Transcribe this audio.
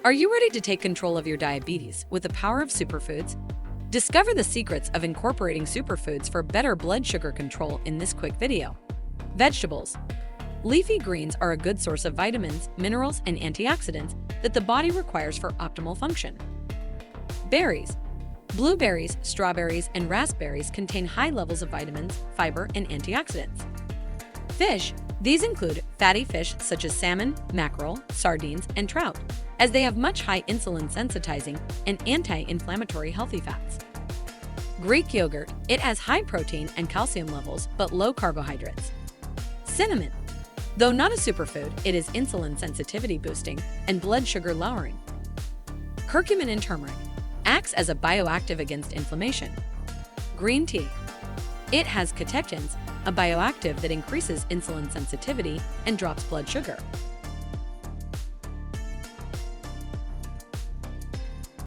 Are you ready to take control of your diabetes with the power of superfoods? Discover the secrets of incorporating superfoods for better blood sugar control in this quick video. Vegetables. Leafy greens are a good source of vitamins, minerals, and antioxidants that the body requires for optimal function. Berries. Blueberries, strawberries, and raspberries contain high levels of vitamins, fiber, and antioxidants. Fish. These include fatty fish such as salmon, mackerel, sardines, and trout, as they have much high insulin sensitizing and anti-inflammatory healthy fats. Greek yogurt. It has high protein and calcium levels but low carbohydrates. Cinnamon. Though not a superfood, it is insulin sensitivity boosting and blood sugar lowering. Curcumin and turmeric acts as a bioactive against inflammation. Green tea. It has catechins, a bioactive that increases insulin sensitivity and drops blood sugar.